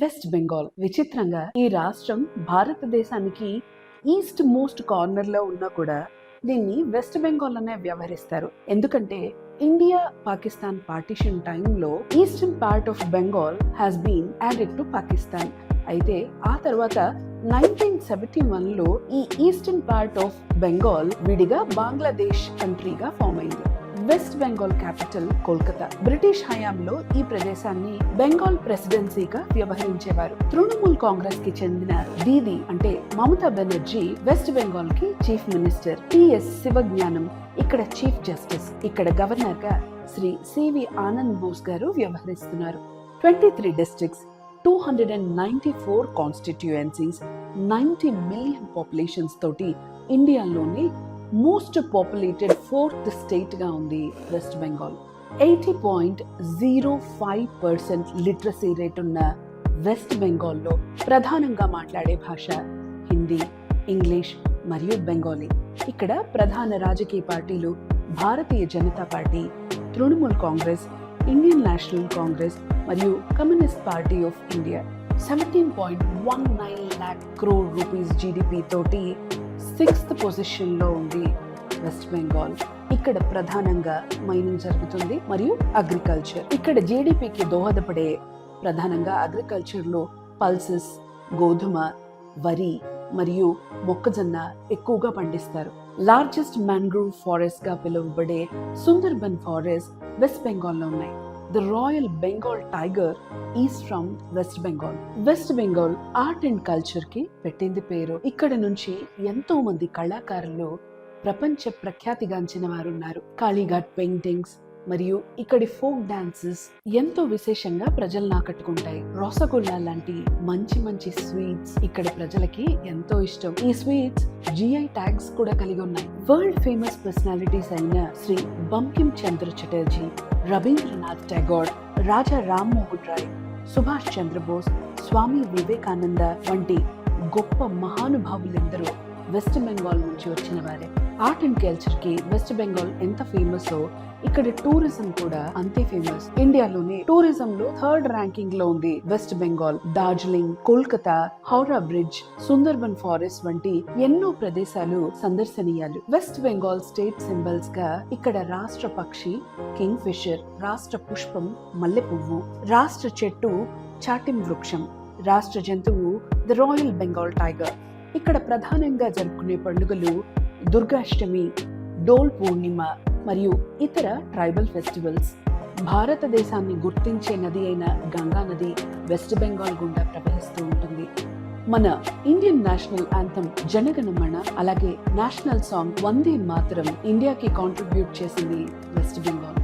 West Bengal. విచిత్రంగా ఈ రాష్ట్రం భారతదేశానికి ఈస్ట్ మోస్ట్ కార్నర్ లో ఉన్నా కూడా దీన్ని వెస్ట్ బెంగాల్ అనే వ్యవహరిస్తారు. ఎందుకంటే ఇండియా పాకిస్తాన్ పార్టిషన్ టైంలో eastern part of Bengal has been added to Pakistan. అయితే ఆ తర్వాత 1971లో ఈ ఈస్టర్న్ పార్ట్ ఆఫ్ బెంగాల్ విడిగా బంగ్లాదేశ్ కంట్రీగా ఫామ్ అయింది. West Bengal capital Kolkata. British హయాంలో ఈ ప్రదేశాన్ని బెంగాల్ ప్రెసిడెన్సీగా వ్యవహరించేవారు. తృణమూల్ కాంగ్రెస్ కి చెందిన దీది అంటే మమతా బెనర్జీ వెస్ట్ బెంగాల్ కి చీఫ్ మినిస్టర్. టిఎస్ శివజ్ఞానం ఇక్కడ చీఫ్ జస్టిస్. ఇక్కడ గవర్నర్ గా శ్రీ సివి ఆనంద్ బోస్ గారు వ్యవహరిస్తున్నారు. 23 డిస్ట్రిక్ట్స్, 294 కాన్స్టిట్యుయెన్సీస్, 90 మిలియన్ పాపులేషన్స్ తోటి ఇండియాలోని మోస్ట్ పాపులేటెడ్ 4th స్టేట్ గా ఉంది వెస్ట్ బెంగాల్. 80.05% లిటరసీ రేట్ ఉన్న వెస్ట్ బెంగాల్లో ప్రధానంగా మాట్లాడే భాష హిందీ, ఇంగ్లీష్ మరియు బెంగాలీ. ఇక్కడ ప్రధాన రాజకీయ పార్టీలు Bharatiya Janata Party, Trinamool Congress, Indian National Congress మరియు Communist Party of India. 17.19 lakh crore rupees GDP తోటి 6th పొజిషన్ లో ఉంది వెస్ట్ బెంగాల్. ఇక్కడ ప్రధానంగా మైనింగ్ జరుగుతుంది మరియు అగ్రికల్చర్. ఇక్కడ జీడిపికి దోహదపడే ప్రధానంగా అగ్రికల్చర్ లో పల్సెస్, గోధుమ, వరి మరియు మొక్కజొన్న ఎక్కువగా పండిస్తారు. లార్జెస్ట్ మ్యాంగ్రోవ్ ఫారెస్ట్ గా పిలువబడే సుందర్బన్ ఫారెస్ట్ వెస్ట్ బెంగాల్ లో ఉన్నాయి. The Royal Bengal Tiger is from West Bengal. West Bengal art and culture కి పెట్టింది పేరు. ఇక్కడ నుంచి ఎంతో మంది కళాకారులు ప్రపంచ ప్రఖ్యాతిగాంచిన వారు ఉన్నారు. కాళీఘాట్ పెయింటింగ్స్ మరియు ఇక్కడి ఫోక్ డాన్సెస్ ఎంతో విశేషంగా ప్రజలను ఆకట్టుకుంటాయి. రసగుల్లా లాంటి మంచి మంచి స్వీట్స్ ఇక్కడ ప్రజలకి ఎంతో ఇష్టం. ఈ స్వీట్స్ జిఐ ట్యాగ్స్ కూడా కలిగి ఉన్నాయి. వరల్డ్ ఫేమస్ పర్సనాలిటీస్ అయిన శ్రీ బంకిం చంద్ర చటర్జీ, రవీంద్రనాథ్ టాగోర్, రాజా రామ్మోహన్ రాయ్, సుభాష్ చంద్రబోస్, స్వామి వివేకానంద వంటి గొప్ప మహానుభావులందరూ వెస్ట్ బెంగాల్ నుంచి వచ్చిన వారే. ఆర్ట్ అండ్ కల్చర్ కి వెస్ట్ బెంగాల్ ఎంత ఫేమస్ ఇక్కడ టూరిజం కూడా అంతే ఫేమస్. ఇండియాలోనే టూరిజం లో 3rd ర్యాంకింగ్ లో ఉంది west Bengal. Darjeeling, Kolkata, Howrah bridge, Sundarban forest వంటి ఎన్నో ప్రదేశాలు సందర్శనీయాలు. వెస్ట్ బెంగాల్ స్టేట్ సింబల్స్ గా ఇక్కడ రాష్ట్ర పక్షి కింగ్ ఫిషర్, రాష్ట్ర పుష్పం మల్లె పువ్వు, రాష్ట్ర చెట్టు చాటిం వృక్షం, రాష్ట్ర జంతువు ద రాయల్ బెంగాల్ టైగర్. ఇక్కడ ప్రధానంగా జరుపుకునే పండుగలు దుర్గాష్టమి, డోల్ పూర్ణిమ మరియు ఇతర ట్రైబల్ ఫెస్టివల్స్. భారతదేశాన్ని గుర్తించే నది అయిన గంగా నది వెస్ట్ బెంగాల్ గుండా ప్రవహిస్తూ ఉంటుంది. మన ఇండియన్ నేషనల్ యాంథమ్ జనగణమన, అలాగే నేషనల్ సాంగ్ వందే మాతరం ఇండియాకి కాంట్రిబ్యూట్ చేసింది వెస్ట్ బెంగాల్.